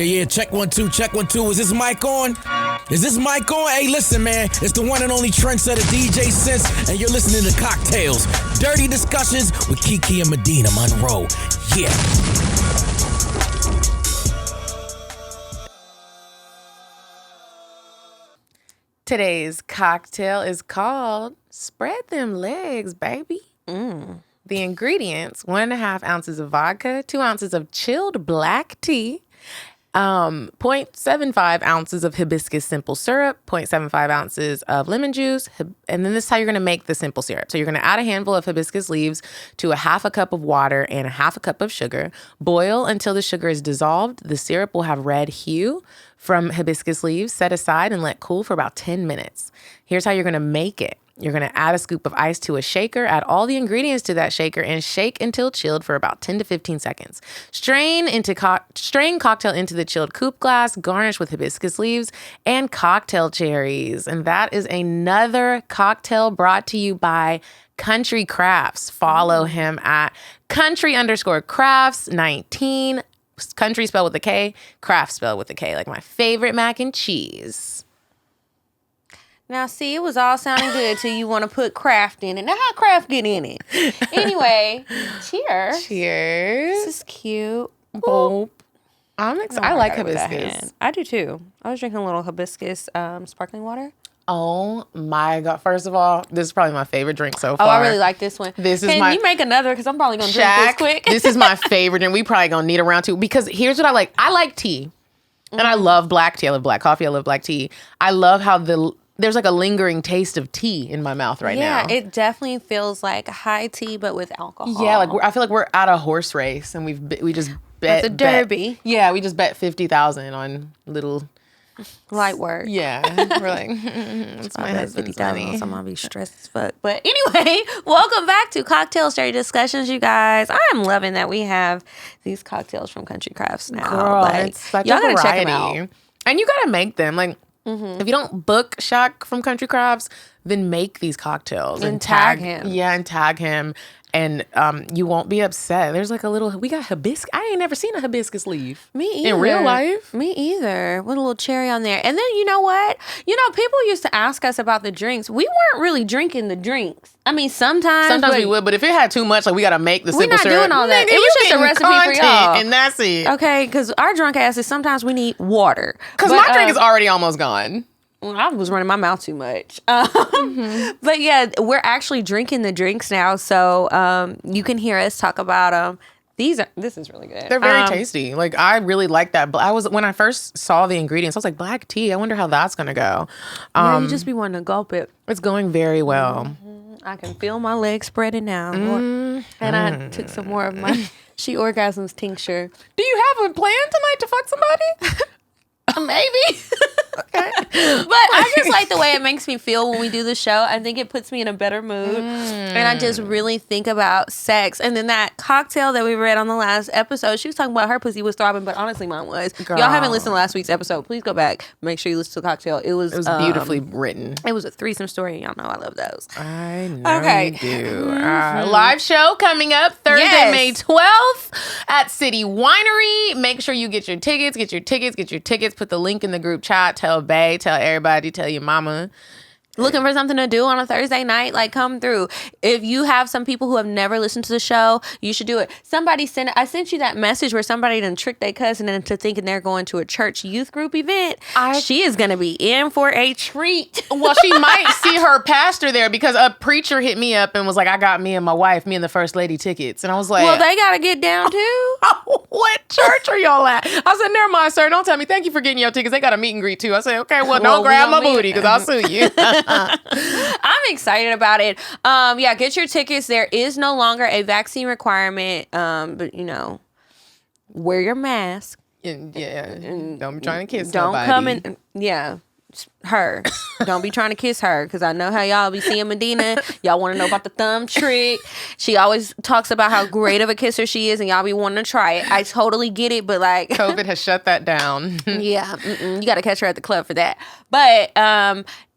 Yeah, check 1 2, check 1 2. Is this mic on? Is this mic on? Hey, listen, man. It's the one and only trendsetter DJ Sense, and you're listening to CockTales. Dirty discussions with Kiki and Medina Monroe. Yeah. Today's cocktail is called Spread Them Legs, baby. The ingredients: 1.5 ounces of vodka, 2 ounces of chilled black tea, 0.75 ounces of hibiscus simple syrup, 0.75 ounces of lemon juice, and then this is how you're going to make the simple syrup. So you're going to add a handful of hibiscus leaves to a half a cup of water and a half a cup of sugar. Boil until the sugar is dissolved. The syrup will have red hue from hibiscus leaves. Set aside and let cool for about 10 minutes. Here's how you're going to make it. You're going to add a scoop of ice to a shaker, add all the ingredients to that shaker, and shake until chilled for about 10 to 15 seconds. Strain cocktail into the chilled coupe glass, garnish with hibiscus leaves and cocktail cherries. And that is another cocktail brought to you by Country Crafts. Follow him at country_crafts19. Country spelled with a K, craft spelled with a K, like my favorite mac and cheese. Now, see, it was all sounding good till you want to put craft in it. Now, how craft get in it? Anyway, cheers. Cheers. This is cute. Boop. I'm excited. I like hibiscus. I do too. I was drinking a little hibiscus sparkling water. Oh my God. First of all, this is probably my favorite drink so far. Oh, I really like this one. Can you make another? Because I'm probably going to drink this quick. This is my favorite drink. We probably going to need a round two. Because here's what I like. I like tea. And I love black tea. I love black coffee. I love black tea. I love how there's like a lingering taste of tea in my mouth now. Yeah, it definitely feels like high tea, but with alcohol. Yeah, like I feel like we're at a horse race, and we just bet. It's a derby. Yeah, we just bet 50,000 on little light work. Yeah, we're like, it's my husband's money. So I'm gonna be stressed as fuck. But anyway, welcome back to Cocktail Dirty Discussions, you guys. I am loving that we have these cocktails from Country Crafts now. Girl, like, it's such y'all a gotta variety. check them out. And you gotta make them like. If you don't book Shaq from Country Crafts, then make these cocktails and tag him. Yeah, and tag him, and you won't be upset. There's like we got hibiscus. I ain't never seen a hibiscus leaf. Me either. In real life. Me either. With a little cherry on there. And then you know what? People used to ask us about the drinks. We weren't really drinking the drinks. I mean, sometimes we would, but if it had too much, like we gotta make the simple syrup. We're not doing all that. It was just a recipe for y'all, and that's it. Okay, because our drunk asses sometimes we need water. Because my drink is already almost gone. I was running my mouth too much. But yeah, we're actually drinking the drinks now, so you can hear us talk about them. This is really good. They're very tasty. Like I really like that. When I first saw the ingredients, I was like, black tea. I wonder how that's gonna go. Yeah, you just be wanting to gulp it. It's going very well. I can feel my legs spreading now. And I took some more of my She Orgasms tincture. Do you have a plan tonight to fuck somebody? Maybe. Okay. But I just like the way it makes me feel when we do the show. I think it puts me in a better mood. And I just really think about sex. And then that cocktail that we read on the last episode, she was talking about her pussy was throbbing, but honestly mine was. Girl. Y'all haven't listened to last week's episode, please go back. Make sure you listen to the cocktail. It was beautifully written. It was a threesome story. Y'all know I love those. I know you do. Live show coming up Thursday, May 12th at City Winery. Make sure you get your tickets. Put the link in the group chat. Tell Bae, tell everybody, tell your mama. Looking for something to do on a Thursday night? Like, come through. If you have some people who have never listened to the show, you should do it. I sent you that message where somebody done tricked their cousin into thinking they're going to a church youth group event. She is going to be in for a treat. Well, she might see her pastor there because a preacher hit me up and was like, I got me and my wife, me and the first lady tickets. And I was like, well, they got to get down too. What church are y'all at? I said, never mind, sir. Don't tell me. Thank you for getting your tickets. They got a meet and greet too. I said, okay, well don't grab my booty because I'll sue you. I'm excited about it. Get your tickets. There is no longer a vaccine requirement. But wear your mask. And don't be trying to kiss don't nobody. come in. Yeah. her. Don't be trying to kiss her, because I know how y'all be seeing Medina. Y'all want to know about the thumb trick. She always talks about how great of a kisser she is, and y'all be wanting to try it. I totally get it, but like COVID has shut that down. Yeah, you got to catch her at the club for that. But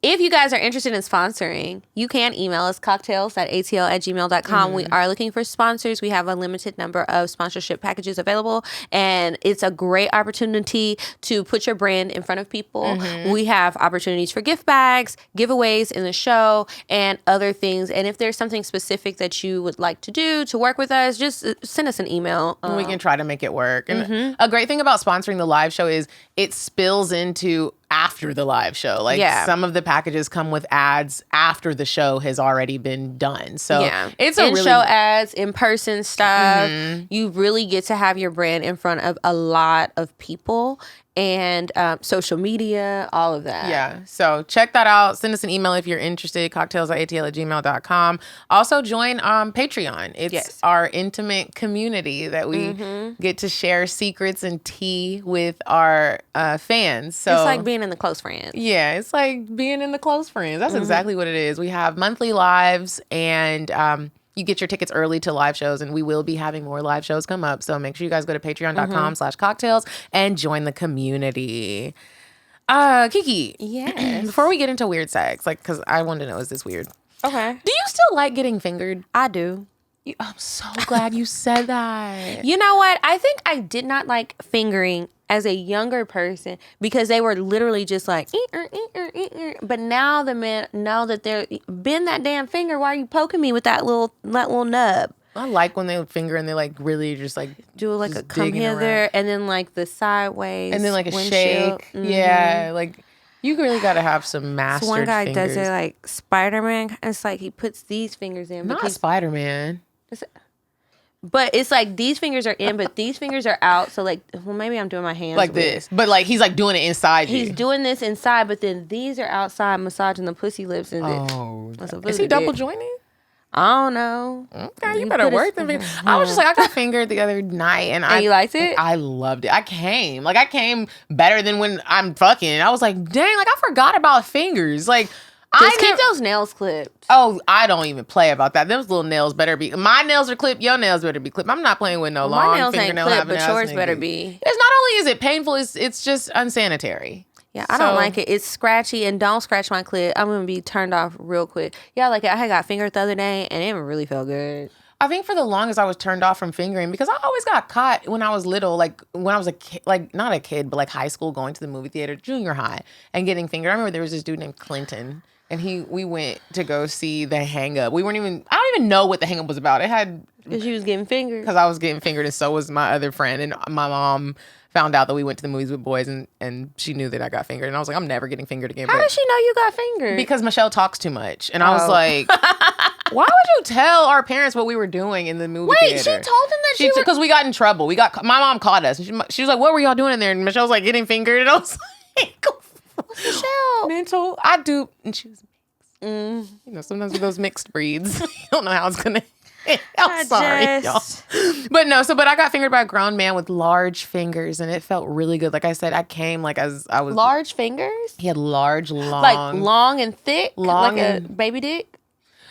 if you guys are interested in sponsoring, you can email us cocktails@atl@gmail.com. We are looking for sponsors. We have a limited number of sponsorship packages available, and it's a great opportunity to put your brand in front of people. We have opportunities for gift bags, giveaways in the show, and other things. And if there's something specific that you would like to do to work with us, just send us an email. We can try to make it work. And a great thing about sponsoring the live show is it spills into after the live show. Like some of the packages come with ads after the show has already been done. So it's a really in-show ads, in-person stuff. You really get to have your brand in front of a lot of people, and social media, all of that. Yeah. So check that out. Send us an email if you're interested, cocktails@atl@gmail.com. Also join Patreon. It's our intimate community that we get to share secrets and tea with our fans. So it's like being in the close friends. Yeah, it's like being in the close friends. That's exactly what it is. We have monthly lives, and you get your tickets early to live shows, and we will be having more live shows come up. So make sure you guys go to patreon.com/cocktails and join the community. Kiki. Yes. Before we get into weird sex, like, because I want to know, is this weird? Okay. Do you still like getting fingered? I do. I'm so glad you said that. You know what? I think I did not like fingering as a younger person because they were literally just like, but now the men know that they're bend that damn finger. Why are you poking me with that little nub? I like when they finger and they like really just like do like a come hither and then like the sideways and then like a windshield. shake. Yeah, like you really got to have some mastered so one guy fingers. does it like Spider-Man. It's like he puts these fingers in. Not Spider-Man. But it's like these fingers are in, but these fingers are out. So like, well, maybe I'm doing my hands like weird. this. But like he's like doing it inside you. He's doing this inside, but then these are outside, massaging the pussy lips. And is he double jointed? I don't know. Okay, you better work them fingers. I was just like, I got fingered the other night, and you liked it? I loved it. I came better than when I'm fucking. I was like, dang, like I forgot about fingers. Like just keep those nails clipped. Oh, I don't even play about that. Those little nails better be. My nails are clipped. Your nails better be clipped. I'm not playing with no long fingernail. My nails ain't clipped, but yours better be. It's not only is it painful, it's just unsanitary. Yeah, I don't like it. It's scratchy, and don't scratch my clit. I'm gonna be turned off real quick. Yeah, like I had got fingered the other day, and it really felt good. I think for the longest I was turned off from fingering because I always got caught when I was little, like when I was a kid, like not a kid, but like high school, going to the movie theater, junior high, and getting fingered. I remember there was this dude named Clinton. And we went to go see The Hang Up. I don't even know what The Hang Up was about. It had... Because you was getting fingered. Because I was getting fingered, and so was my other friend. And my mom found out that we went to the movies with boys, and she knew that I got fingered. And I was like, I'm never getting fingered again. How did she know you got fingered? Because Michelle talks too much. And I was like, why would you tell our parents what we were doing in the movie theater? Wait, she told them that because we got in trouble. My mom caught us. And she was like, what were y'all doing in there? And Michelle was like, getting fingered. And I was like, Michelle. Mental. I do. And she was... You know, sometimes with those mixed breeds, you don't know how it's gonna. I'm sorry, y'all. But I got fingered by a grown man with large fingers, and it felt really good. Like I said, I came like as I was large fingers. He had large, long, like long and thick, like a baby dick.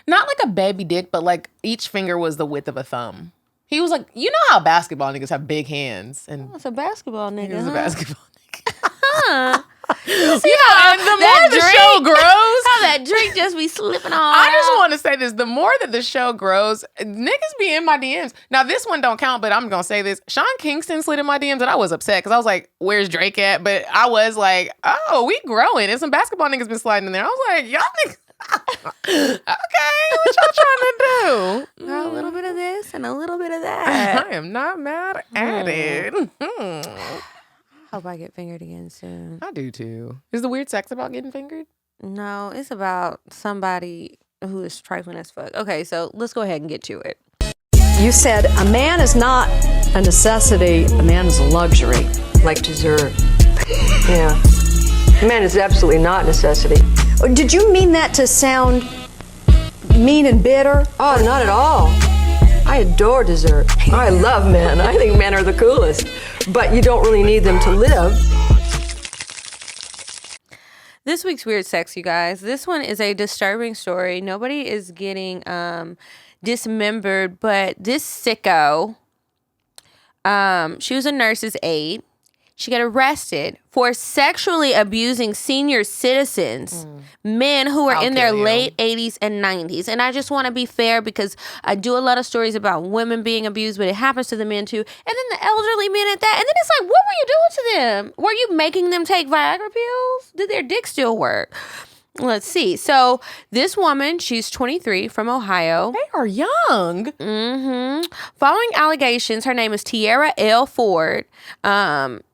Not like a baby dick, but like each finger was the width of a thumb. He was like, you know how basketball niggas have big hands, and it's a basketball nigga. He was a basketball nigga. Huh. And the more the show grows, how that drink just be slipping on. I just want to say this: the more that the show grows, niggas be in my DMs. Now this one don't count, but I'm gonna say this: Sean Kingston slid in my DMs, and I was upset because I was like, "Where's Drake at?" But I was like, "Oh, we growing," and some basketball niggas been sliding in there. I was like, "Y'all niggas." Okay, what y'all trying to do? A little bit of this and a little bit of that. I am not mad at it. Hope I get fingered again soon. I do too. Is the weird sex about getting fingered? No, it's about somebody who is trifling as fuck. Okay, so let's go ahead and get to it. You said a man is not a necessity, a man is a luxury. Like dessert. Yeah. A man is absolutely not a necessity. Did you mean that to sound mean and bitter? Oh, not at all. I adore dessert. I love men. I think men are the coolest. But you don't really need them to live. This week's Weird Sex, you guys. This one is a disturbing story. Nobody is getting dismembered, but this sicko, she was a nurse's aide. She got arrested for sexually abusing senior citizens, men who are in their late 80s and 90s. And I just want to be fair because I do a lot of stories about women being abused, but it happens to the men too. And then the elderly men at that. And then it's like, what were you doing to them? Were you making them take Viagra pills? Did their dick still work? Let's see. So this woman, she's 23 from Ohio. They are young. Mm-hmm. Following allegations, her name is Tierra L. Ford.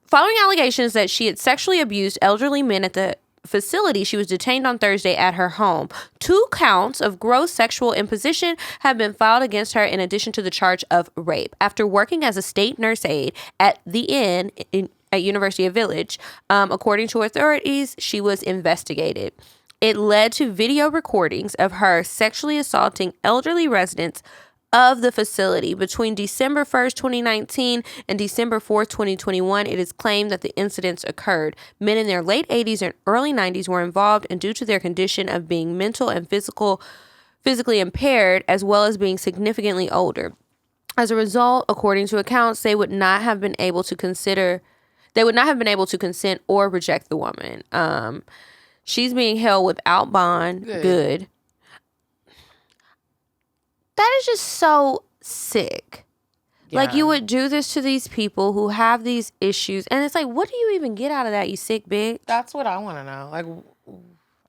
Following allegations that she had sexually abused elderly men at the facility, she was detained on Thursday at her home. 2 counts of gross sexual imposition have been filed against her in addition to the charge of rape. After working as a state nurse aide at the inn at University of Village, according to authorities, she was investigated. It led to video recordings of her sexually assaulting elderly residents of the facility. Between December 1st, 2019 and December 4th, 2021, it is claimed that the incidents occurred. Men in their late 80s and early 90s were involved, and due to their condition of being mental and physically impaired, as well as being significantly older. As a result, according to accounts, they would not have been able to consent or reject the woman. She's being held without bond. Good. That is just so sick. Yeah. Like, you would do this to these people who have these issues. And it's like, what do you even get out of that, you sick bitch? That's what I want to know. Like,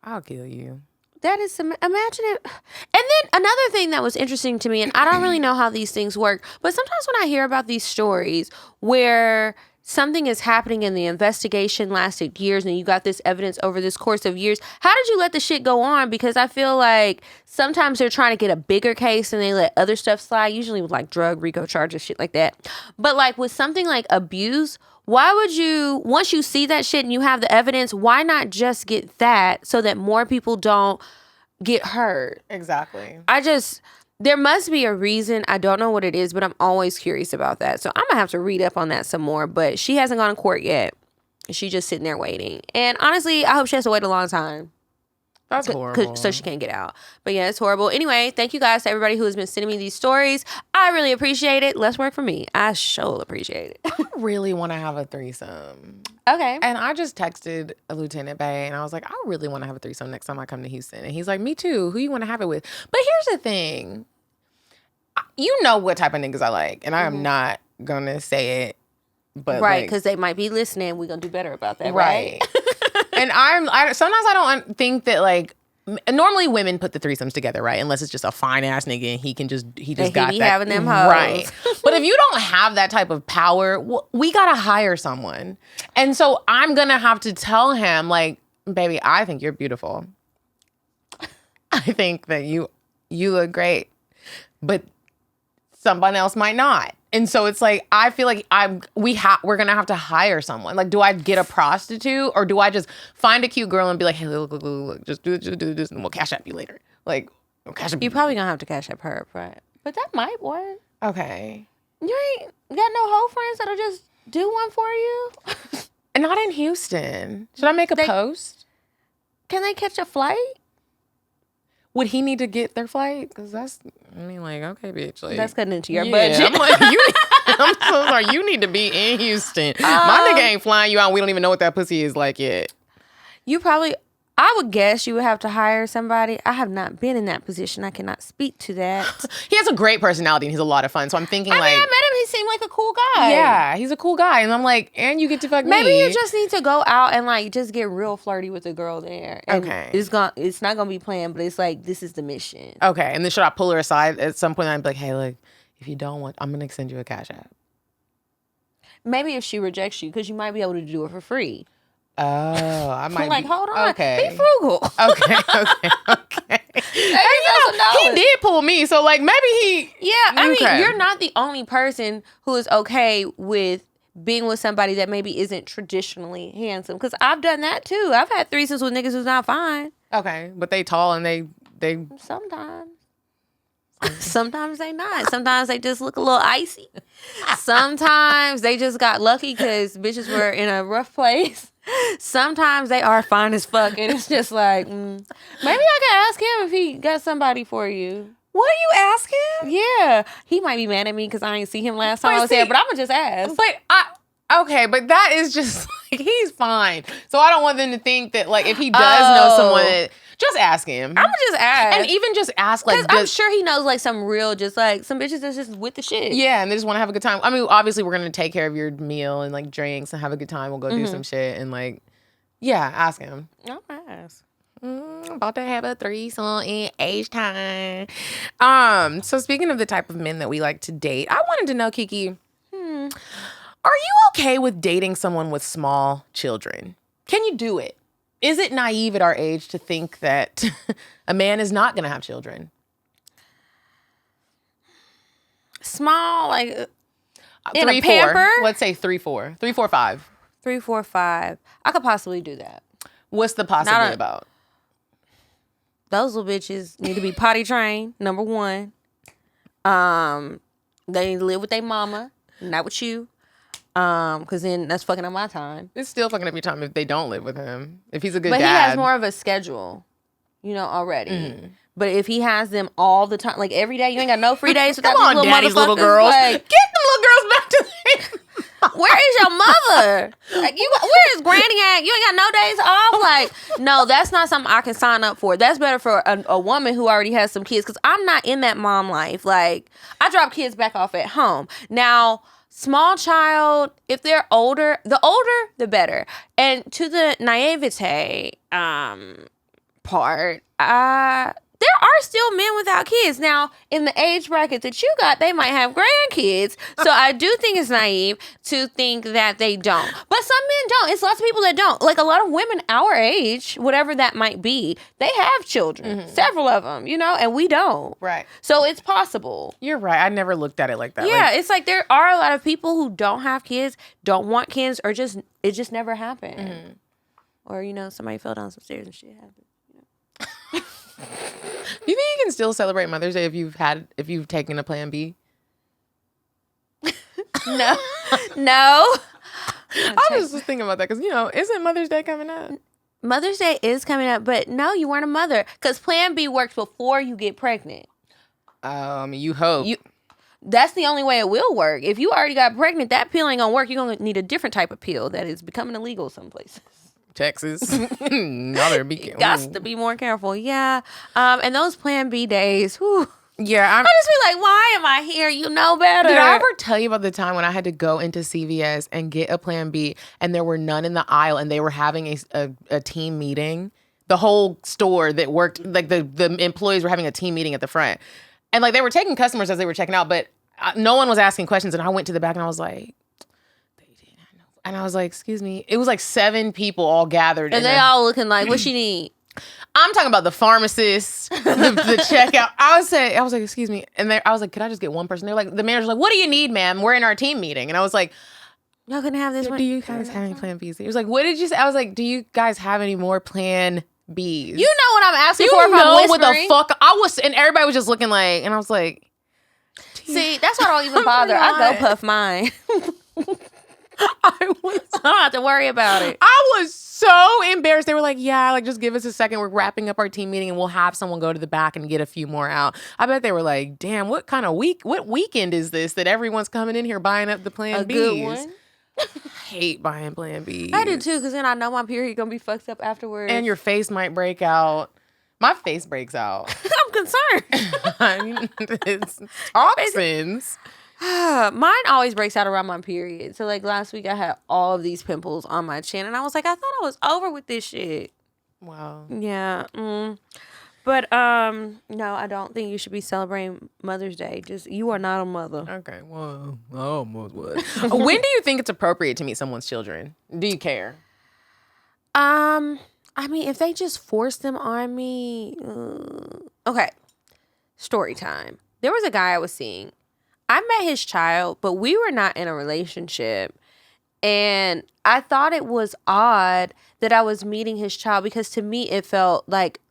I'll kill you. That is, imagine it. And then another thing that was interesting to me, and I don't really know how these things work, but sometimes when I hear about these stories where something is happening and the investigation lasted years and you got this evidence over this course of years, how did you let the shit go on? Because I feel like sometimes they're trying to get a bigger case and they let other stuff slide, usually with like drug RICO charges, shit like that. But like with something like abuse, why would you, once you see that shit and you have the evidence, why not just get that so that more people don't get hurt? Exactly. There must be a reason. I don't know what it is, but I'm always curious about that. So I'm going to have to read up on that some more. But she hasn't gone to court yet. She's just sitting there waiting. And honestly, I hope she has to wait a long time. That's horrible. So she can't get out. But yeah, it's horrible. Anyway, thank you guys to everybody who has been sending me these stories. I really appreciate it. Less work for me. I sure appreciate it. I really want to have a threesome. Okay. And I just texted a Lieutenant Bay and I was like, I really want to have a threesome next time I come to Houston. And he's like, me too. Who you want to have it with? But here's the thing. You know what type of niggas I like. And I am not going to say it. But right, because they might be listening. We're going to do better about that, right? And sometimes I don't think that, like, normally women put the threesomes together, right? Unless it's just a fine ass nigga and he just got that. Having them hoes. Right. But if you don't have that type of power, we got to hire someone. And so I'm going to have to tell him, like, baby, I think you're beautiful. I think that you look great. But someone else might not. And so it's like, I feel like we're going to have to hire someone. Like, do I get a prostitute or do I just find a cute girl and be like, hey, look, just do this and we'll cash up you later. Like, we'll cash up you probably going to have to cash up her, right? But that might work. Okay. You ain't got no hoe friends that'll just do one for you? And not in Houston. Should I make a post? Can they catch a flight? Would he need to get their flight? Because okay, bitch. Like, that's cutting into your budget. I'm like, I'm so sorry. You need to be in Houston. My nigga ain't flying you out. We don't even know what that pussy is like yet. I would guess you would have to hire somebody. I have not been in that position. I cannot speak to that. He has a great personality and he's a lot of fun. So I'm thinking I met him. He seemed like a cool guy. Yeah, he's a cool guy. And I'm like, and you get to fuck me. Maybe you just need to go out and like just get real flirty with a girl there. And okay. It's not gonna be planned, but it's like this is the mission. Okay. And then should I pull her aside at some point and I'd be like, hey, look, if you don't want, I'm gonna send you a cash app. Maybe if she rejects you, because you might be able to do it for free. Oh, I might like, hold on. Okay. Be frugal. Okay. He did pull me, so like maybe he. Yeah, I mean, you're not the only person who is okay with being with somebody that maybe isn't traditionally handsome. Because I've done that too. I've had threesomes with niggas who's not fine. Okay, but they tall and they. Sometimes. Sometimes they not. Sometimes they just look a little icy. Sometimes they just got lucky because bitches were in a rough place. Sometimes they are fine as fuck, and it's just like, maybe I could ask him if he got somebody for you. What do you ask him? Yeah, he might be mad at me because I ain't see him last time I was there, but I'm gonna just ask. But that is just like, he's fine. So I don't want them to think that, like, if he does know someone, just ask him. I'm gonna just ask. And even just ask, like, I'm sure he knows, like, some real, just like some bitches that's just with the shit. Yeah, and they just want to have a good time. I mean, obviously, we're gonna take care of your meal and, like, drinks and have a good time. We'll go do some shit and, like, yeah, ask him. I'll ask. About to have a threesome in age time. So speaking of the type of men that we like to date, I wanted to know, Kiki, are you okay with dating someone with small children? Can you do it? Is it naive at our age to think that a man is not going to have children? Small, like in 3, a pamper? 4. Let's say 3, 4. 3, 4, 5. 3, 4, 5. I could possibly do that. What's the possibility about? Those little bitches need to be potty trained, number one. They need to live with their mama, not with you. Because then that's fucking up my time. It's still fucking up your time if they don't live with him. If he's a good dad. But dad. he has more of a schedule, already. But if he has them all the time, like every day, you ain't got no free days without Come on, these daddy's little motherfuckers. girls. Like, Get them little girls back to the where is your mother? Like, where is Granny at? You ain't got no days off. Like, no, that's not something I can sign up for. That's better for a woman who already has some kids. Because I'm not in that mom life. Like, I drop kids back off at home. Now, small child, if they're older, the better. And to the naivete part, there are still men without kids. Now, in the age bracket that you got, they might have grandkids. So I do think it's naive to think that they don't. But some men don't. It's lots of people that don't. Like a lot of women our age, whatever that might be, they have children. Several of them, and we don't. Right. So it's possible. You're right. I never looked at it like that. Yeah, it's like there are a lot of people who don't have kids, don't want kids, or it just never happened. Or, somebody fell down some stairs and shit happened. Do you think you can still celebrate Mother's Day if you've taken a Plan B? No. I was just thinking about that because, isn't Mother's Day coming up? Mother's Day is coming up, but no, you weren't a mother because Plan B works before you get pregnant. You hope. That's the only way it will work. If you already got pregnant, that pill ain't gonna work. You're gonna need a different type of pill that is becoming illegal some places. Texas. Y'all better be careful. Got to be more careful. Yeah. And those Plan B days, whew. Yeah. I just be like, why am I here? You know better. Did I ever tell you about the time when I had to go into CVS and get a Plan B and there were none in the aisle and they were having a team meeting? The whole store that worked, like the employees were having a team meeting at the front. And like they were taking customers as they were checking out, but no one was asking questions. And I went to the back and I was like, and I was like, excuse me. It was like 7 people all gathered. And they all looking like, what she need? I'm talking about the pharmacist, the checkout. I was like, excuse me. And I was like, could I just get one person? They're like, the manager's like, what do you need, ma'am? We're in our team meeting. And I was like, y'all gonna have this one? Do you guys have any Plan Bs? He was like, what did you say? I was like, do you guys have any more Plan Bs? You know what I'm asking for if know I'm what whispering? the fuck? I was, and everybody was just looking like, and I was like, see, that's why I don't even bother. I go puff mine. I don't have to worry about it. I was so embarrassed. They were like, yeah, like just give us a second. We're wrapping up our team meeting and we'll have someone go to the back and get a few more out. I bet they were like, damn, what weekend is this that everyone's coming in here buying up the Plan Bs? Good one. I hate buying Plan Bs. I do too, because then I know my period gonna be fucked up afterwards. And your face might break out. My face breaks out. I'm concerned. I mean, it's toxins. Mine always breaks out around my period. So like last week I had all of these pimples on my chin and I was like, I thought I was over with this shit. Wow. Yeah. But no, I don't think you should be celebrating Mother's Day. Just you are not a mother. Okay. Well, I almost was. When do you think it's appropriate to meet someone's children? Do you care? I mean, if they just force them on me, okay. Story time. There was a guy I was seeing. I met his child, but we were not in a relationship. And I thought it was odd that I was meeting his child because to me it felt like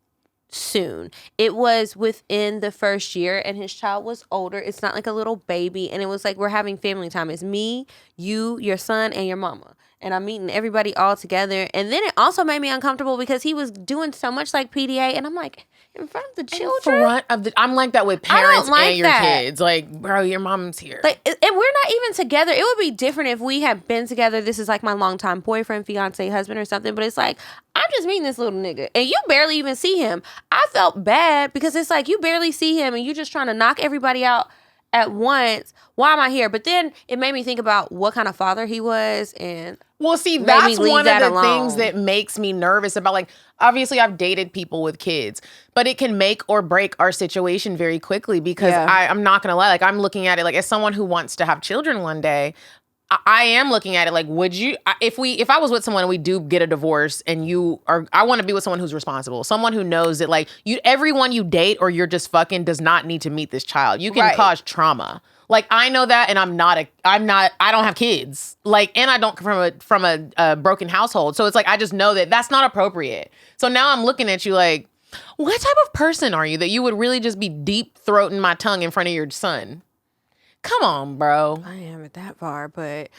soon. It was within the first year and his child was older. It's not like a little baby. And it was like we're having family time. It's me, you, your son, and your mama. and I'm meeting everybody all together. And then it also made me uncomfortable because he was doing so much like PDA, and I'm like, in front of the children? I'm like that with parents like and your that. kids. Like, bro, your mom's here. Like, and we're not even together. It would be different if we had been together. This is like my longtime boyfriend, fiance, husband, or something. But it's like, I'm just meeting this little nigga, and you barely even see him. I felt bad because it's like you barely see him, and you're just trying to knock everybody out at once. Why am I here? But then it made me think about what kind of father he was, and well, see, made that's me leave one of that the alone. things that makes me nervous about, like, obviously I've dated people with kids, but it can make or break our situation very quickly because I'm not going to lie. Like, I'm looking at it like as someone who wants to have children one day, I am looking at it like, would you, if I was with someone and we do get a divorce and I want to be with someone who's responsible, someone who knows that like everyone you date or you're just fucking does not need to meet this child. You can cause trauma. Like, I know that, and I don't have kids. Like, and I don't come from a broken household. So it's like, I just know that that's not appropriate. So now I'm looking at you like, what type of person are you that you would really just be deep throating my tongue in front of your son? Come on, bro. I am at that far, but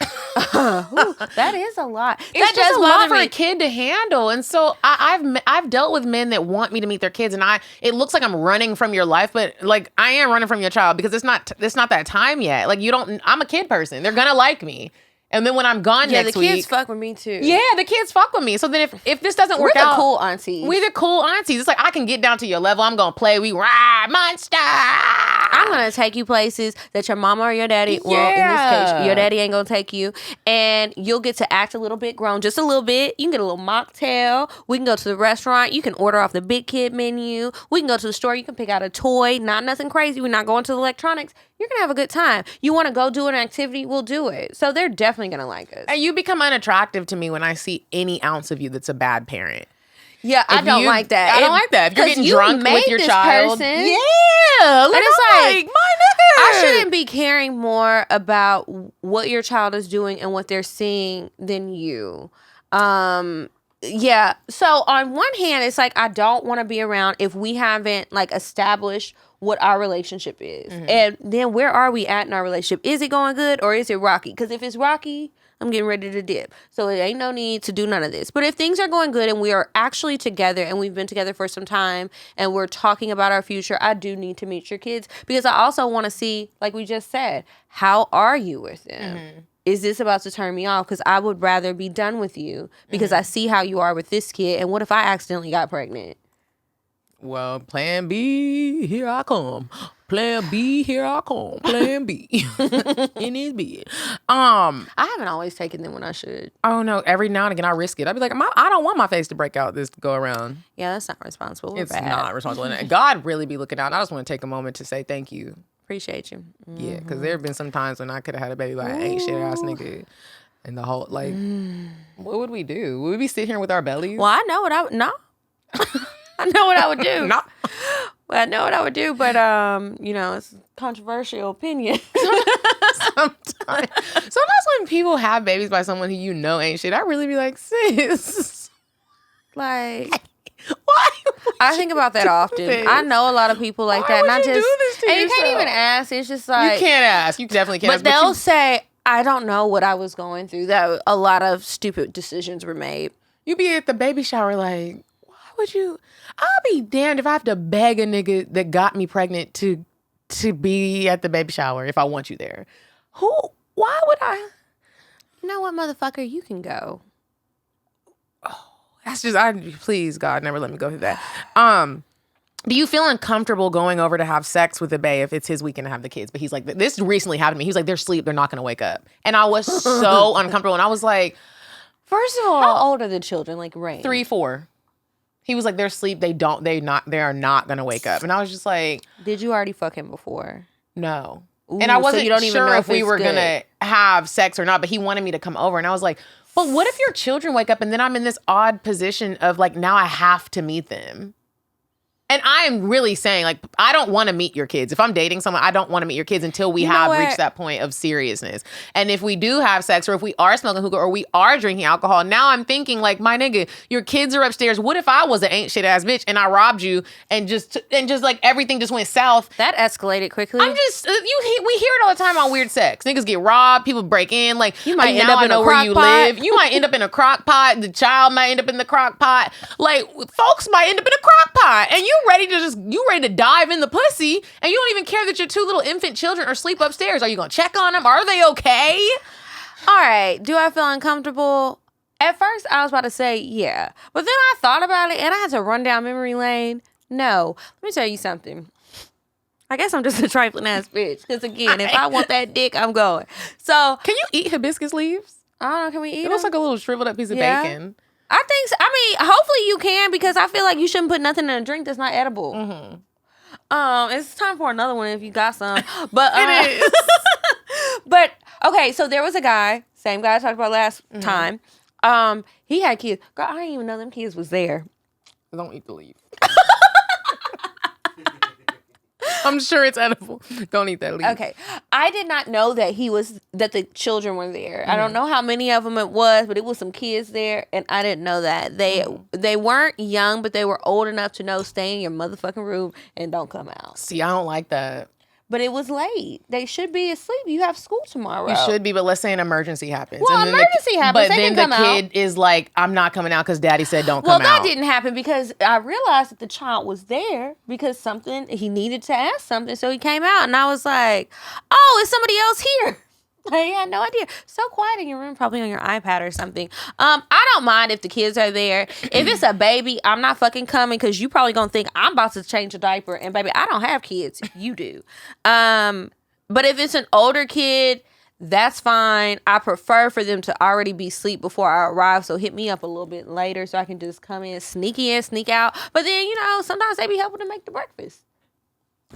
that is a lot. It's That just does a lot bother for me. a kid to handle. And so I've dealt with men that want me to meet their kids, and it looks like I'm running from your life, but like I am running from your child because it's not that time yet. Like I'm a kid person. They're gonna like me. And then when I'm gone Yeah, next the week, kids fuck with me too. yeah, the kids fuck with me. So then if this doesn't We're work the out, cool aunties. we the cool aunties. It's like I can get down to your level. I'm gonna play. We ride monster. I'm gonna take you places that your mama or your daddy, well, in this case, your daddy ain't gonna take you, and you'll get to act a little bit grown, just a little bit. You can get a little mocktail. We can go to the restaurant. You can order off the big kid menu. We can go to the store. You can pick out a toy. Not nothing crazy. We're not going to the electronics. You're gonna have a good time. You want to go do an activity? We'll do it. So they're definitely gonna like us. And you become unattractive to me when I see any ounce of you that's a bad parent. Yeah, I don't like that. I don't like that. If you're 'cause getting you drunk made with your this child, person. yeah, And it's like, my nigga. I shouldn't be caring more about what your child is doing and what they're seeing than you. Yeah. So on one hand, it's like I don't want to be around if we haven't like established what our relationship is. Mm-hmm. And then where are we at in our relationship? Is it going good or is it rocky? Because if it's rocky, I'm getting ready to dip. So it ain't no need to do none of this. But if things are going good and we are actually together and we've been together for some time and we're talking about our future, I do need to meet your kids because I also want to see, like we just said, how are you with them? Mm-hmm. Is this about to turn me off? Because I would rather be done with you because I see how you are with this kid. And what if I accidentally got pregnant? Well, plan B, here I come. Plan B, here I come. Plan B. In his bed. I haven't always taken them when I should. Oh no, every now and again I risk it. I'd be like, I don't want my face to break out this go around. Yeah, that's not responsible. We're It's bad. not responsible. And God really be looking out. I just want to take a moment to say thank you. Appreciate you. Yeah, because there have been some times when I could have had a baby by an ain't shit ass nigga. And the whole, like, what would we do? Would we be sitting here with our bellies? Well, I know what I would, no. I know what I would do. No. Well, I know what I would do, but, it's a controversial opinion. Sometimes when people have babies by someone who you know ain't shit, I really be like, sis. Like, Why? I think about that often. this? I know a lot of people like Why that. would Not you just, do this to and you can't yourself? even ask. It's just like, You can't ask. You definitely can't but ask. they'll say, I don't know what I was going through. That a lot of stupid decisions were made. You be at the baby shower like, why would you? I'll be damned if I have to beg a nigga that got me pregnant to be at the baby shower if I want you there. Why would I? You know what, motherfucker? You can go. That's just, please, God, never let me go through that. Do you feel uncomfortable going over to have sex with the bae if it's his weekend to have the kids? But he's like, this recently happened to me. He was like, they're asleep. They're not going to wake up. And I was so uncomfortable. And I was like, first of all, How old are the children? Like Rain? 3, 4. He was like, they're asleep. They are not going to wake up. And I was just like, Did you already fuck him before? no. Ooh, and I so wasn't you don't even sure know if we it's were good. going to have sex or not, but he wanted me to come over. And I was like, but what if your children wake up and then I'm in this odd position of like, now I have to meet them? And I'm really saying, like, I don't want to meet your kids. If I'm dating someone, I don't want to meet your kids until we have reached that point of seriousness. And if we do have sex, or if we are smoking hookah, or we are drinking alcohol, now I'm thinking, like, my nigga, your kids are upstairs. What if I was an ain't shit ass bitch and I robbed you and just like everything just went south? That escalated quickly. I'm just, we hear it all the time on Weird Sex. Niggas get robbed, people break in. Like, you might end up in a where you crock pot. live. You might end up in a crock pot. The child might end up in the crock pot. Like, folks might end up in a crock pot. And you ready to dive in the pussy, and you don't even care that your 2 little infant children are asleep upstairs. Are you gonna check on them? Are they okay? All right. Do I feel uncomfortable? At first, I was about to say, yeah. But then I thought about it, and I had to run down memory lane. No. Let me tell you something. I guess I'm just a trifling ass bitch. Because again, if I want that dick, I'm going. So, can you eat hibiscus leaves? I don't know. Can we eat It looks them? like a little shriveled up piece of bacon. I think so. I mean, hopefully you can, because I feel like you shouldn't put nothing in a drink that's not edible. It's time for another one if you got some. But It is. but okay, so there was a guy, same guy I talked about last time. He had kids. Girl, I didn't even know them kids was there. Don't eat the leaf. I'm sure it's edible. Don't eat that leaf. Okay. I did not know that that the children were there. I don't know how many of them it was, but it was some kids there, and I didn't know that. They weren't young, but they were old enough to know stay in your motherfucking room and don't come out. See, I don't like that. But it was late. They should be asleep. You have school tomorrow. You should be, but let's say an emergency happens. Well, and then emergency happens. But They then can the come kid is like, I'm not coming out because daddy said don't come Well, out. that didn't happen because I realized that the child was there because he needed to ask something. So he came out and I was like, oh, is somebody else here? I had no idea. So quiet in your room, probably on your iPad or something. I don't mind if the kids are there. If it's a baby, I'm not fucking coming because you probably gonna think I'm about to change a diaper. And baby, I don't have kids. You do. But if it's an older kid, that's fine. I prefer for them to already be asleep before I arrive. So hit me up a little bit later so I can just come in, sneak sneak out. But then, sometimes they be helping to make the breakfast.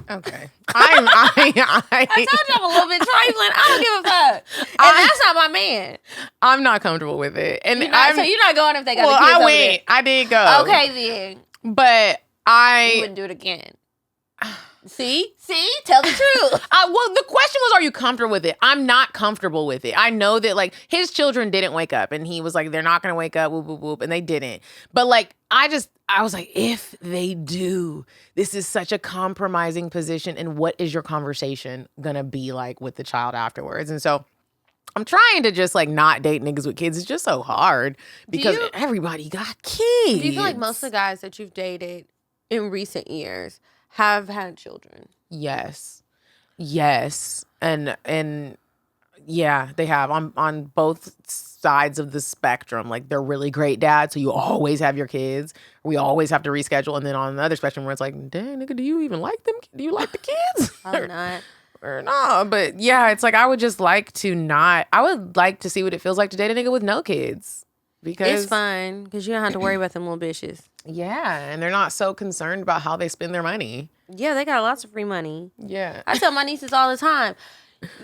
Okay. I told you I'm a little bit trifling. I don't give a fuck. And that's not my man. I'm not comfortable with it. And So you're not going if they got well, the kids I over went. there. I did go. Okay, then. But You wouldn't do it again. See? Tell the truth. Well, the question was, are you comfortable with it? I'm not comfortable with it. I know that, like, his children didn't wake up, and he was like, they're not going to wake up, whoop, whoop, whoop, and they didn't. But, like, I was like, if they do, this is such a compromising position, and what is your conversation going to be like with the child afterwards? And so I'm trying to just, like, not date niggas with kids. It's just so hard because everybody got kids. Do you feel like most of the guys that you've dated in recent years have had children? Yes. And yeah, they have on both sides of the spectrum. Like, they're really great dads, so you always have your kids. We always have to reschedule. And then on the other spectrum where it's like, dang, nigga, do you even like them? Do you like the kids? I'm not. Or no, but yeah, it's like I would just like I would like to see what it feels like to date a nigga with no kids. Because It's fun because you don't have to worry about them little bitches. Yeah, and they're not so concerned about how they spend their money. Yeah, they got lots of free money. Yeah. I tell my nieces all the time,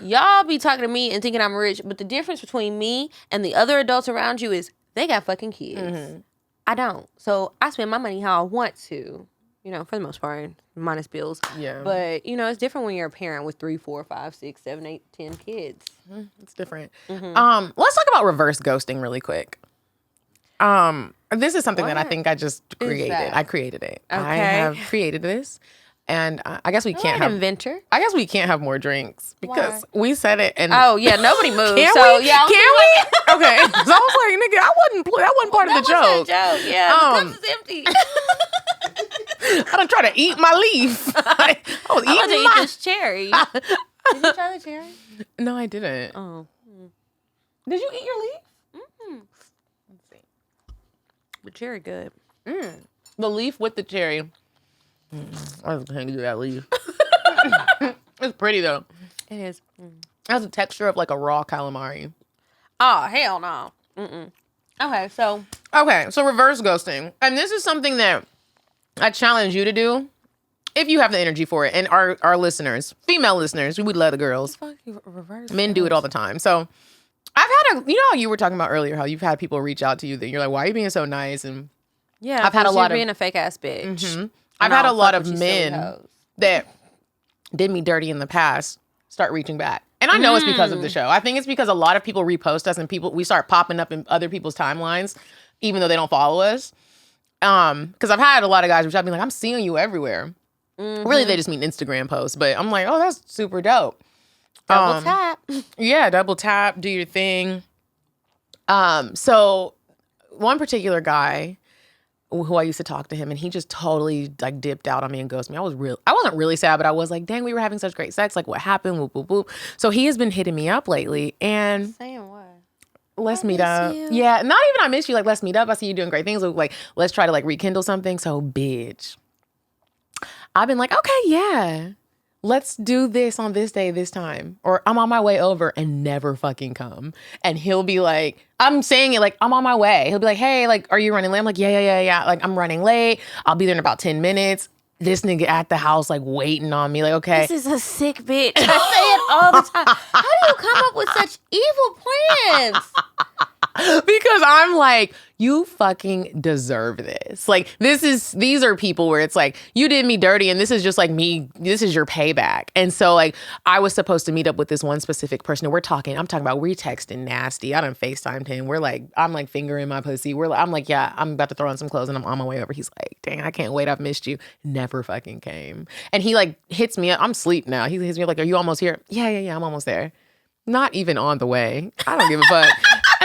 y'all be talking to me and thinking I'm rich, but the difference between me and the other adults around you is they got fucking kids. Mm-hmm. I don't. So I spend my money how I want to, for the most part, minus bills. Yeah. But, it's different when you're a parent with 3, 4, 5, 6, 7, 8, 10 kids. It's different. Mm-hmm. Let's talk about reverse ghosting really quick. This is something that I think I just created. I created it. Okay. I have created this. And I guess we can't have inventor. I guess we can't have more drinks because we said it. And oh yeah, nobody moved. Can so we? Yeah, can we? Okay. So I was like, nigga, that wasn't part of the joke. Joke. Yeah, the cup is empty. I don't try to eat my leaf. I was eating eat this cherry. Did you try the cherry? No, I didn't. Oh. Did you eat your leaf? Let's see. The cherry good. The leaf with the cherry. I just can't do that leaf. It's pretty though. It is. It has the texture of like a raw calamari. Oh, hell no. Okay, so reverse ghosting. And this is something that I challenge you to do if you have the energy for it. And our listeners, female listeners, we would love the girls. Men do it all the time. So I've had how you were talking about earlier, how you've had people reach out to you that you're like, why are you being so nice? And yeah, I've had a lot of being a fake ass bitch. I've I had a don't lot fuck of with you silly men hoes. that did me dirty in the past start reaching back. And I know it's because of the show. I think it's because a lot of people repost us and we start popping up in other people's timelines, even though they don't follow us. Because I've had a lot of guys reach out and be like, I'm seeing you everywhere. Really, they just mean Instagram posts. But I'm like, oh, that's super dope. Double tap. Yeah, double tap, do your thing. So one particular guy who I used to talk to him, and he just totally like dipped out on me and ghosted me. I wasn't really sad, but I was like, dang, we were having such great sex. Like, what happened? Whoop, whoop, whoop. So he has been hitting me up lately, and Saying what? let's meet up. you. Yeah, not even I miss you. Like, let's meet up. I see you doing great things. Like, let's try to like rekindle something. So, bitch, I've been like, okay, yeah. Let's do this on this day, this time. Or I'm on my way over and never fucking come. And he'll be like, I'm saying it like, I'm on my way. He'll be like, hey, like, are you running late? I'm like, yeah. Like, I'm running late. I'll be there in about 10 minutes. This nigga at the house, like, waiting on me. Like, okay. This is a sick bitch. I say it all the time. How do you come up with such evil plans? Because I'm like, you fucking deserve this. Like, these are people where it's like, you did me dirty and this is just like me, this is your payback. And so like, I was supposed to meet up with this one specific person and I'm talking about, we texting nasty. I done FaceTimed him. I'm like fingering my pussy. I'm like, yeah, I'm about to throw on some clothes and I'm on my way over. He's like, dang, I can't wait. I've missed you. Never fucking came. And he like hits me up. I'm asleep now. He hits me up like, are you almost here? Yeah, I'm almost there. Not even on the way. I don't give a fuck.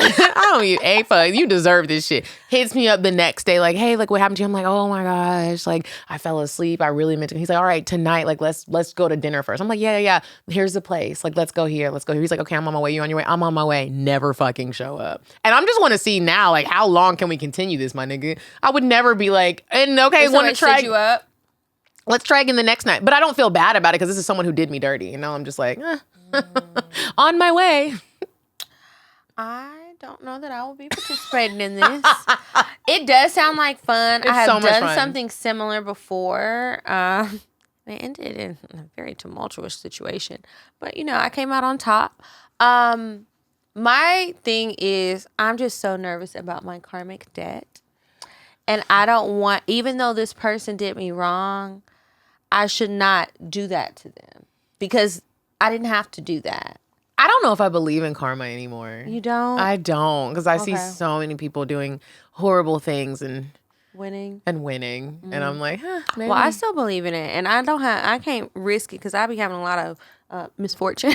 I don't give a fuck. You deserve this shit. Hits me up the next day like, hey, like what happened to you? I'm like, oh my gosh, like I fell asleep. I really meant to. He's like, all right, tonight, like let's go to dinner first. I'm like, yeah. Here's the place. Like let's go here. He's like, okay, I'm on my way. You on your way? I'm on my way. Never fucking show up. And I'm just want to see now, like how long can we continue this, my nigga? I would never be like, and okay, want to try you up? Let's try again the next night. But I don't feel bad about it because this is someone who did me dirty. And now I'm just like, on my way. I don't know that I will be participating in this. It does sound like fun. I have so much done fun. something similar before. It ended in a very tumultuous situation. But, I came out on top. My thing is I'm just so nervous about my karmic debt. And I don't want, even though this person did me wrong, I should not do that to them. Because I didn't have to do that. I don't know if I believe in karma anymore. You don't? I don't, because I see so many people doing horrible things and winning. And I'm like, maybe. Well, I still believe in it, and I can't risk it because I be having a lot of misfortune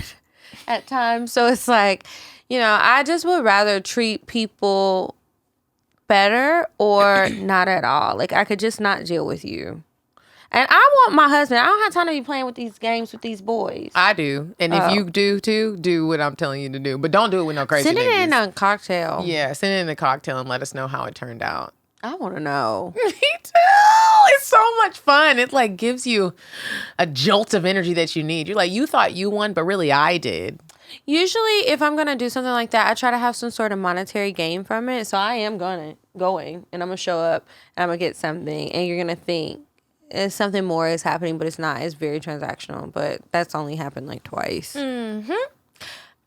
at times. So it's like, I just would rather treat people better or not at all. Like I could just not deal with you. And I want my husband. I don't have time to be playing with these games with these boys. I do. And if you do too, do what I'm telling you to do. But don't do it with no crazy Send it niggas. in a cocktail. Yeah, send it in a cocktail and let us know how it turned out. I want to know. Me too. It's so much fun. It like gives you a jolt of energy that you need. You're like, you thought you won, but really I did. Usually, if I'm going to do something like that, I try to have some sort of monetary gain from it. So I am going, and I'm going to show up, and I'm going to get something, and you're going to think, something more is happening, but it's not. It's very transactional, but that's only happened like twice. Mm-hmm.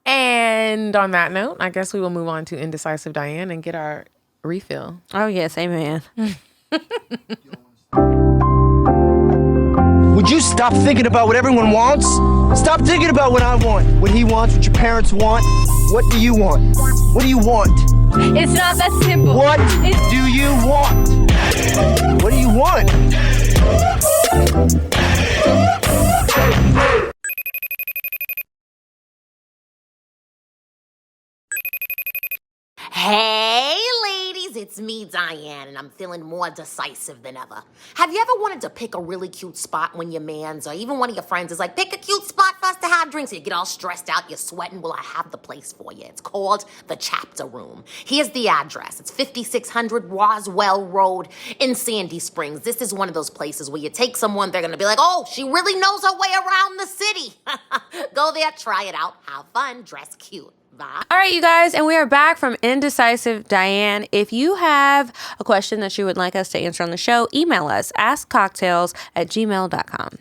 And on that note, I guess we will move on to Indecisive Diane and get our refill. Oh, yes. Amen. Would you stop thinking about what everyone wants? Stop thinking about what I want, what he wants, what your parents want. What do you want? What do you want? It's not that simple. What do you want? What do you want? Hey, ladies, it's me, Diane, and I'm feeling more decisive than ever. Have you ever wanted to pick a really cute spot when your man's or even one of your friends is like, pick a cute spot for us to have drinks? You get all stressed out, you're sweating. Well, I have the place for you. It's called the Chapter Room. Here's the address. It's 5600 Roswell Road in Sandy Springs. This is one of those places where you take someone, they're going to be like, oh, she really knows her way around the city. Go there, try it out, have fun, dress cute. Bye. All right, you guys, and we are back from Indecisive Diane. If you have a question that you would like us to answer on the show, email us, askcocktails@gmail.com.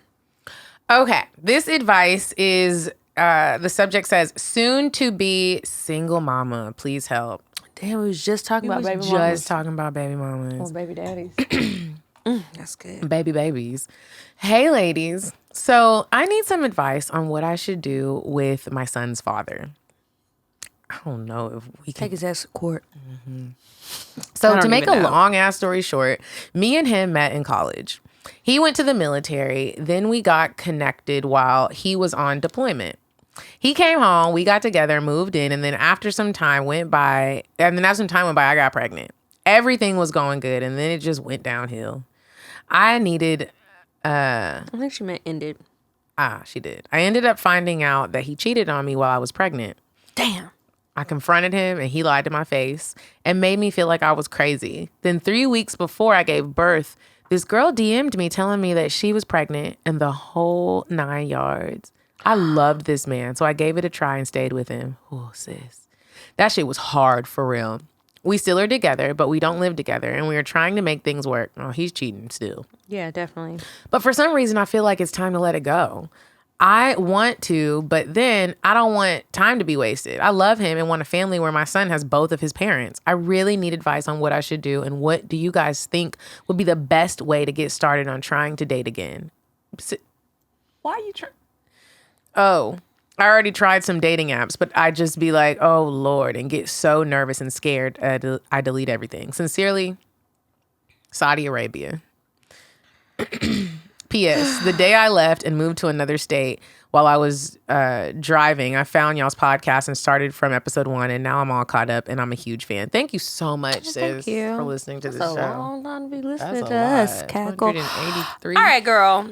Okay, this advice is, the subject says, soon to be single mama, please help. Damn, we was just talking about baby mamas. Just talking about baby mamas. Or baby daddies. That's good. Baby babies. Hey, ladies. So I need some advice on what I should do with my son's father. I don't know if we can Take his ass to court. So to make a long ass story short, me and him met in college. He went to the military. Then we got connected while he was on deployment. He came home, we got together, moved in, and then after some time went by, I got pregnant. Everything was going good, and then it just went downhill. I think she meant ended. She did. I ended up finding out that he cheated on me while I was pregnant. Damn. I confronted him, and he lied to my face and made me feel like I was crazy. Then 3 weeks before I gave birth, this girl DM'd me telling me that she was pregnant and the whole 9 yards. I loved this man, so I gave it a try and stayed with him. Oh, sis. That shit was hard for real. We still are together, but we don't live together, and we are trying to make things work. Oh, he's cheating still. Yeah, definitely. But for some reason, I feel like it's time to let it go. I want to, but then I don't want time to be wasted. I love him and want a family where my son has both of his parents. I really need advice on what I should do, and what do you guys think would be the best way to get started on trying to date again? Why are you trying? Oh, I already tried some dating apps, but I just be like, oh, Lord, and get so nervous and scared. I delete everything. Sincerely, Saudi Arabia. P.S. The day I left and moved to another state while I was driving, I found y'all's podcast and started from episode 1, and now I'm all caught up, and I'm a huge fan. Thank you so much, sis, for listening to this show. That's a long time to be listening That's to a us, lot. Cackle. 183. All right, girl.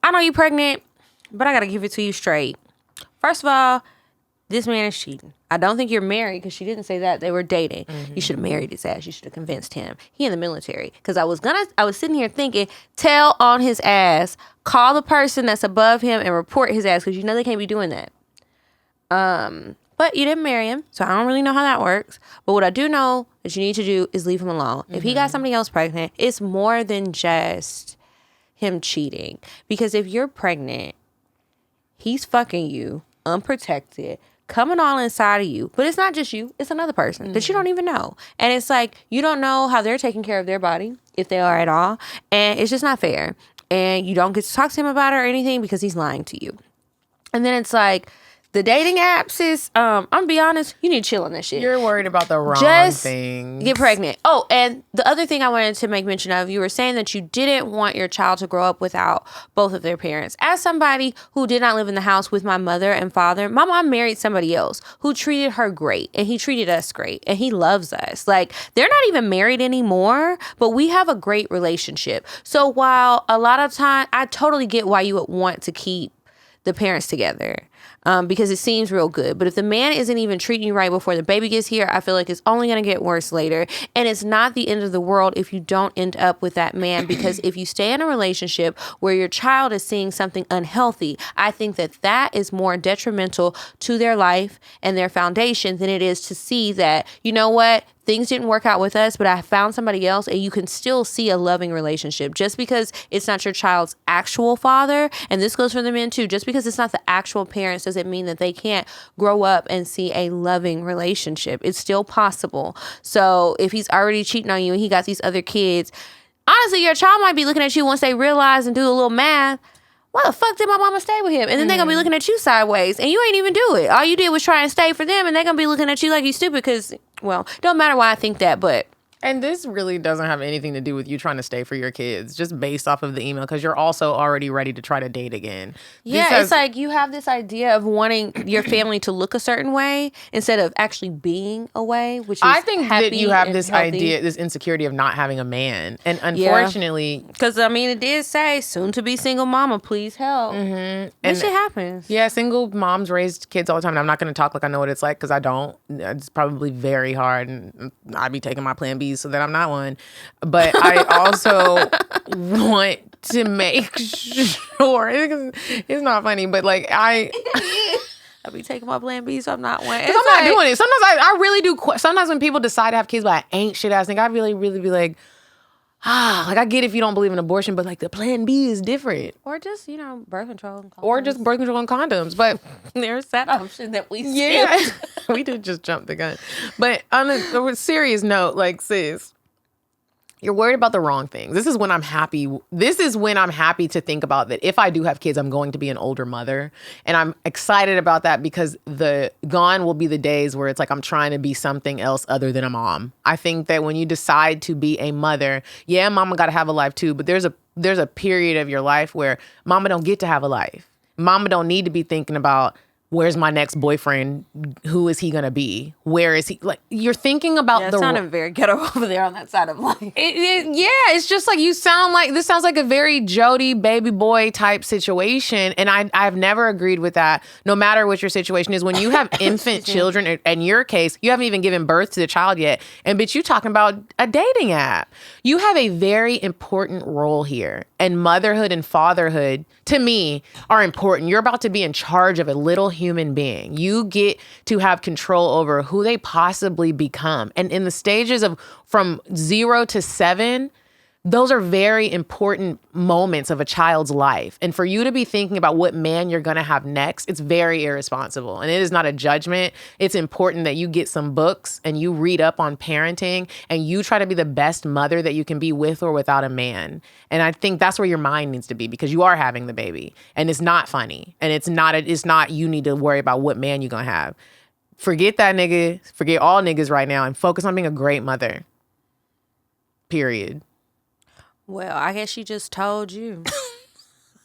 I know you're pregnant, but I got to give it to you straight. First of all, this man is cheating. I don't think you're married, because she didn't say that. They were dating. You should have married his ass. You should have convinced him. He in the military. Because I was sitting here thinking, tell on his ass, call the person that's above him and report his ass, because you know they can't be doing that. But you didn't marry him, so I don't really know how that works. But what I do know that you need to do is leave him alone. If he got somebody else pregnant, it's more than just him cheating. Because if you're pregnant, he's fucking you unprotected, coming all inside of you. But it's not just you, it's another person that you don't even know. And it's like, you don't know how they're taking care of their body, if they are at all. And it's just not fair. And you don't get to talk to him about it or anything because he's lying to you. And then it's like, the dating apps is, I'm gonna be honest, you need to chill on that shit. You're worried about the wrong things. Get pregnant. Oh, and the other thing I wanted to make mention of, you were saying that you didn't want your child to grow up without both of their parents. As somebody who did not live in the house with my mother and father, my mom married somebody else who treated her great, and he treated us great, and he loves us. Like, they're not even married anymore, but we have a great relationship. So while a lot of time, I totally get why you would want to keep the parents together. Because it seems real good. But if the man isn't even treating you right before the baby gets here, I feel like it's only going to get worse later. And it's not the end of the world if you don't end up with that man. Because if you stay in a relationship where your child is seeing something unhealthy, I think that that is more detrimental to their life and their foundation than it is to see that, you know what, things didn't work out with us, but I found somebody else, and you can still see a loving relationship. Just because it's not your child's actual father, and this goes for the men too, just because it's not the actual parents doesn't mean that they can't grow up and see a loving relationship. It's still possible. So if he's already cheating on you and he got these other kids, honestly, your child might be looking at you once they realize and do a little math. Why the fuck did my mama stay with him? And then they're going to be looking at you sideways, and you ain't even do it. All you did was try and stay for them, and they're going to be looking at you like you stupid because, well, don't matter why I think that, but. And this really doesn't have anything to do with you trying to stay for your kids, just based off of the email, because you're also already ready to try to date again. Yeah, it's like you have this idea of wanting your family to look a certain way instead of actually being a way, which is I think that you have this healthy idea, this insecurity of not having a man. And unfortunately... Because, I mean, it did say, soon to be single mama, please help. And This shit happens. Yeah, single moms raise kids all the time. And I'm not going to talk like I know what it's like, because I don't. It's probably very hard. And I'd be taking my plan B so that I'm not one. But I also want to make sure, it's not funny, but like I'll be taking my plan B, so I'm not one. I'm not doing it. Sometimes I really do. Sometimes when people decide to have kids, but I ain't shit ass, I really, really be like, like I get if you don't believe in abortion, but like the plan B is different. Or just, birth control and condoms. Or just birth control and condoms. But there's that option that we yeah, we did just jump the gun. But on a serious note, like sis, You're worried about the wrong things. This is when I'm happy. This is when I'm happy to think about that if I do have kids, I'm going to be an older mother. And I'm excited about that because gone will be the days where it's like I'm trying to be something else other than a mom. I think that when you decide to be a mother, yeah, mama got to have a life too, but there's a period of your life where mama don't get to have a life. Mama don't need to be thinking about where's my next boyfriend? Who is he gonna be? Where is he? Like, you're thinking about It sounded very ghetto over there on that side of life. It's just like this sounds like a very Jody baby boy type situation. And I've never agreed with that, no matter what your situation is. When you have infant children, in your case, you haven't even given birth to the child yet. And bitch, you talking about a dating app. You have a very important role here. And motherhood and fatherhood, to me, are important. You're about to be in charge of a little human being. You get to have control over who they possibly become. And in the stages of from 0 to 7, those are very important moments of a child's life. And for you to be thinking about what man you're going to have next, it's very irresponsible. And it is not a judgment. It's important that you get some books and you read up on parenting and you try to be the best mother that you can be with or without a man. And I think that's where your mind needs to be because you are having the baby and it's not funny. And it's not you need to worry about what man you're going to have. Forget that nigga. Forget all niggas right now and focus on being a great mother. Period. Well, I guess she just told you.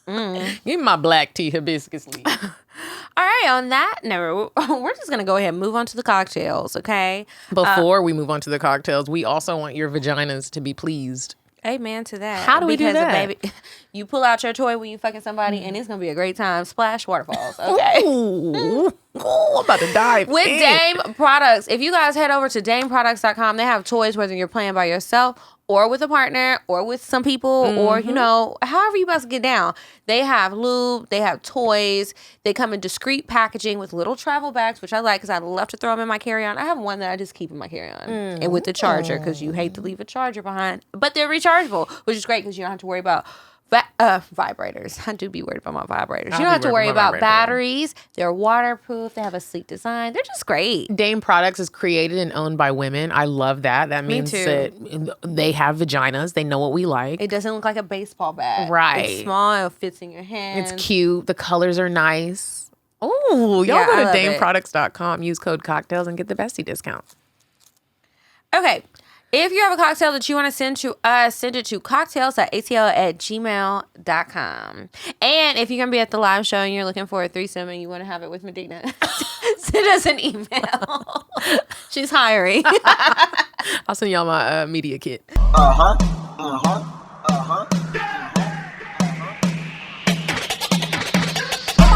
Give me my black tea hibiscus leaf. All right, on that note, we're just going to go ahead and move on to the cocktails, okay? Before we move on to the cocktails, we also want your vaginas to be pleased. Amen to that. How do we do that? Baby, you pull out your toy when you fucking somebody, and it's going to be a great time. Splash waterfalls, okay? Ooh, I'm about to dive With in. Dame Products. If you guys head over to dameproducts.com, they have toys whether you're playing by yourself or with a partner or with some people or, however you about to get down. They have lube. They have toys. They come in discreet packaging with little travel bags, which I like because I love to throw them in my carry-on. I have one that I just keep in my carry-on and with the charger because you hate to leave a charger behind. But they're rechargeable, which is great because you don't have to worry about vibrators. I do be worried about my vibrators. You don't have to worry about batteries. They're waterproof. They have a sleek design. They're just great. Dame Products is created and owned by women. I love that. That means that they have vaginas. They know what we like. It doesn't look like a baseball bat. Right. It's small. It fits in your hand. It's cute. The colors are nice. Oh, y'all go to dameproducts.com. Use code CockTales and get the bestie discount. Okay. If you have a cocktail that you want to send to us, send it to cocktails@atl@gmail.com. And if you're going to be at the live show and you're looking for a threesome and you want to have it with Medina, send us an email. She's hiring. I'll send y'all my media kit. If I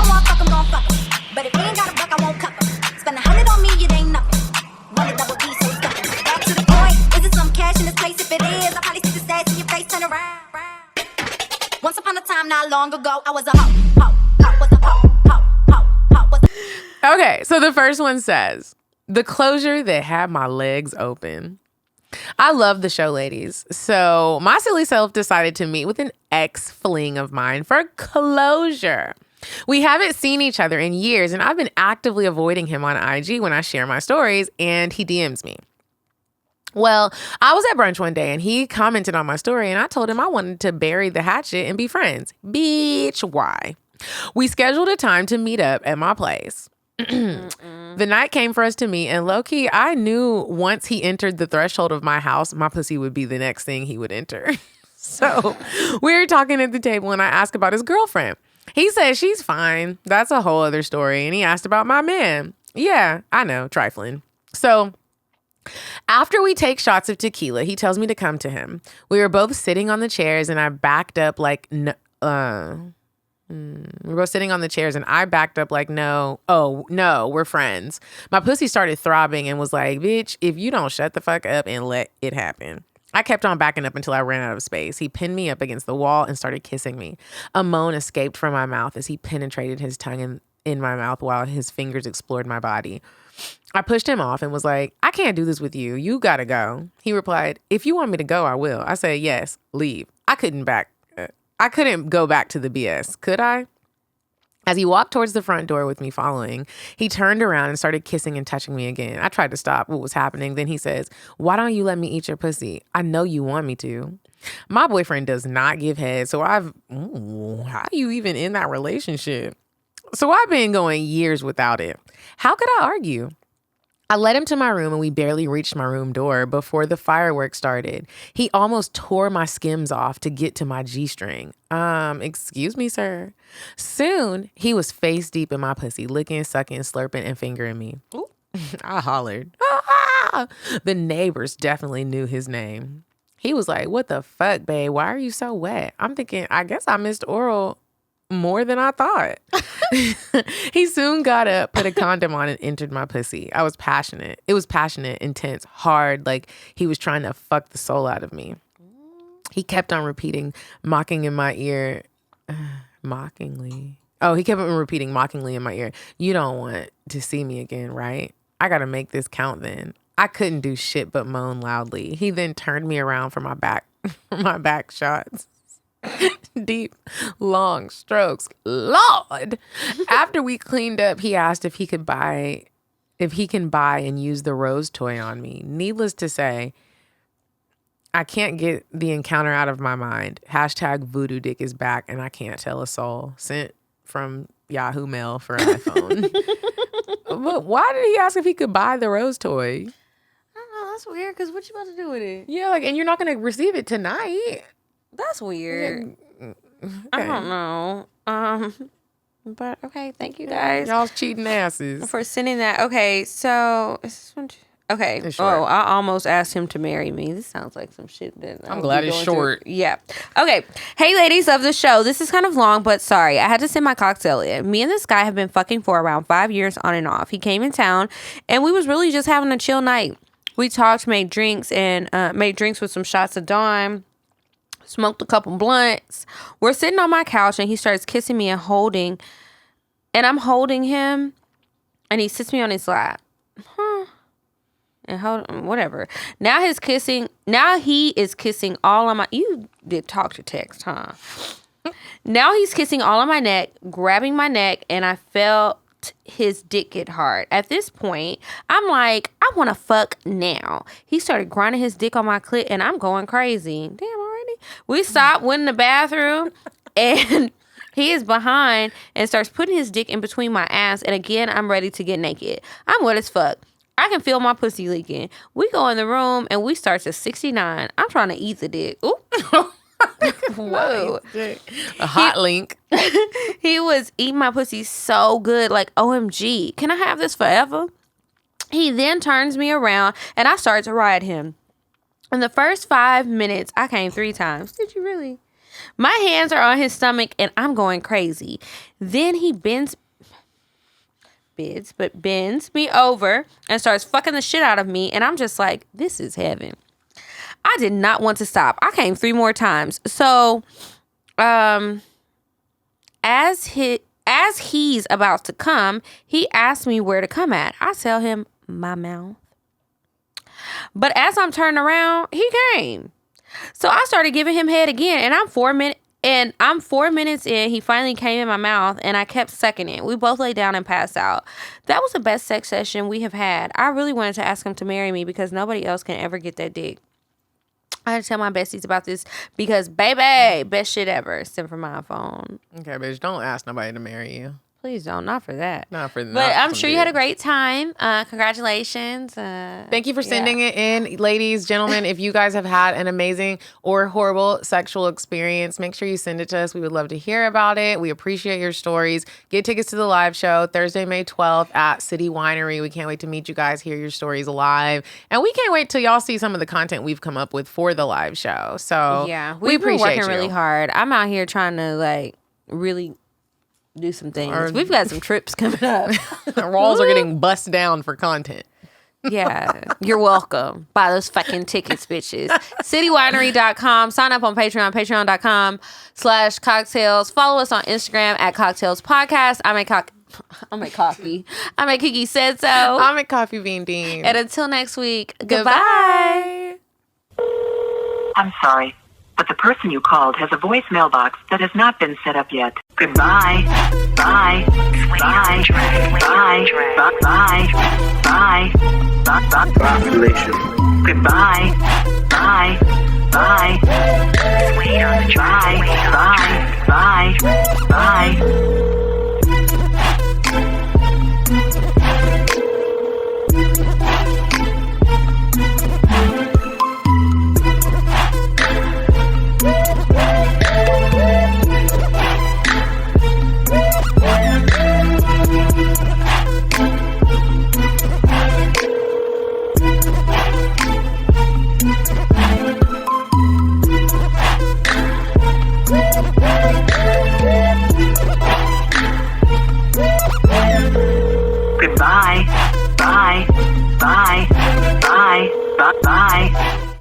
want fuck, I'm gon' fuck 'em. But if he ain't got a buck, I won't cup 'em. Spend 100 on me, it ain't nothing. Run a double D, so stuck 'em. Back to the point. Is it some cash in this place? If it is, I'll probably see the stats in your face, turn around. Once upon a time, not long ago, I was a hoe. Okay, so the first one says, the closure that had my legs open. I love the show, ladies. So my silly self decided to meet with an ex-fling of mine for closure. We haven't seen each other in years, and I've been actively avoiding him on IG when I share my stories, and he DMs me. Well, I was at brunch one day, and he commented on my story, and I told him I wanted to bury the hatchet and be friends. Bitch, why? We scheduled a time to meet up at my place. The night came for us to meet, and low-key, I knew once he entered the threshold of my house, my pussy would be the next thing he would enter. So we were talking at the table, and I asked about his girlfriend. He said she's fine. That's a whole other story. And he asked about my man. Yeah, I know, trifling. So after we take shots of tequila, he tells me to come to him. We were both sitting on the chairs, and I backed up like, we were both sitting on the chairs, and I backed up like, no, we're friends. My pussy started throbbing and was like, bitch, if you don't shut the fuck up and let it happen. I kept on backing up until I ran out of space. He pinned me up against the wall and started kissing me. A moan escaped from my mouth as he penetrated his tongue in my mouth while his fingers explored my body. I pushed him off and was like, I can't do this with you. You gotta go. He replied, if you want me to go, I will. I said, yes, leave. I couldn't go back to the BS, could I? As he walked towards the front door with me following, he turned around and started kissing and touching me again. I tried to stop what was happening. Then he says, "Why don't you let me eat your pussy? I know you want me to." My boyfriend does not give head, so how are you even in that relationship? So I've been going years without it. How could I argue? I led him to my room and we barely reached my room door before the fireworks started. He almost tore my skims off to get to my G-string. Excuse me, sir. Soon, he was face deep in my pussy, licking, sucking, slurping, and fingering me. Ooh. I hollered. Ah! The neighbors definitely knew his name. He was like, "What the fuck, babe? Why are you so wet?" I'm thinking, I guess I missed oral more than I thought. He soon got up, put a condom on, and entered my pussy. I was passionate. It was passionate, intense, hard, like he was trying to fuck the soul out of me. He kept on repeating, mocking in my ear, mockingly. Oh, he kept on repeating mockingly in my ear, "You don't want to see me again, right? I got to make this count then." I couldn't do shit but moan loudly. He then turned me around for my back shots. Deep, long strokes. Lord. After we cleaned up, he asked if he can buy and use the rose toy on me. Needless to say, I can't get the encounter out of my mind. Hashtag voodoo dick is back and I can't tell a soul. Sent from Yahoo Mail for iPhone. But why did he ask if he could buy the rose toy? I don't know. That's weird because what you about to do with it? Yeah, and you're not going to receive it tonight. That's weird. Okay. I don't know. But okay, thank you guys. Y'all's cheating asses. For sending that. Okay, so is this one? Okay. Oh, I almost asked him to marry me. This sounds like some shit that I'm glad it's short. Yeah. Okay. Hey, ladies of the show. This is kind of long, but sorry. I had to send my cocktail in. Me and this guy have been fucking for around 5 years on and off. He came in town, and we was really just having a chill night. We talked, made drinks with some shots of Dawn. Smoked a couple blunts. We're sitting on my couch and he starts kissing me and I'm holding him and he sits me on his lap. And whatever. Now he is kissing all on my, you did talk to text, huh? Now he's kissing all on my neck, grabbing my neck, and I felt his dick get hard. At this point, I'm like, I want to fuck now. He started grinding his dick on my clit and I'm going crazy. Damn, already? We stopped, went in the bathroom, and he is behind and starts putting his dick in between my ass. And again, I'm ready to get naked. I'm wet as fuck. I can feel my pussy leaking. We go in the room and we start to 69. I'm trying to eat the dick. Ooh. Whoa. A hot link. He was eating my pussy so good, like, OMG, can I have this forever? He then turns me around and I start to ride him. In the first 5 minutes, I came 3 times. Did you really? My hands are on his stomach and I'm going crazy. Then he bends me over and starts fucking the shit out of me. And I'm just like, this is heaven. I did not want to stop. I came 3 more times. So, as he's about to come, he asked me where to come at. I tell him my mouth. But as I'm turning around, he came. So I started giving him head again, and I'm 4 minutes in. He finally came in my mouth, and I kept sucking it. We both lay down and passed out. That was the best sex session we have had. I really wanted to ask him to marry me because nobody else can ever get that dick. I had to tell my besties about this because, baby, best shit ever. Sent from my phone. Okay, bitch, don't ask nobody to marry you. Please don't. Not for that. Not for that. But I'm sure you had a great time. Congratulations. Thank you for sending it in. Ladies, gentlemen, if you guys have had an amazing or horrible sexual experience, make sure you send it to us. We would love to hear about it. We appreciate your stories. Get tickets to the live show Thursday, May 12th at City Winery. We can't wait to meet you guys, hear your stories live. And we can't wait till y'all see some of the content we've come up with for the live show. So yeah, we appreciate been working really hard. I'm out here trying to really do some things. We've got some trips coming up. Our walls are getting bust down for content. Yeah, you're welcome. Buy those fucking tickets, bitches. Citywinery.com. Sign up on Patreon, patreon.com/CockTales. Follow us on Instagram at CockTales Podcast. I'm at Coffee. I'm at Kiki Said So. I'm at Coffee Bean Dean. And until next week, goodbye. I'm sorry, but the person you called has a voicemail box that has not been set up yet. Goodbye. Bye. Bye. Bye. Bye. Bye. Bye. Population. Goodbye. Bye. Bye. Bye. Bye. Bye. Bye.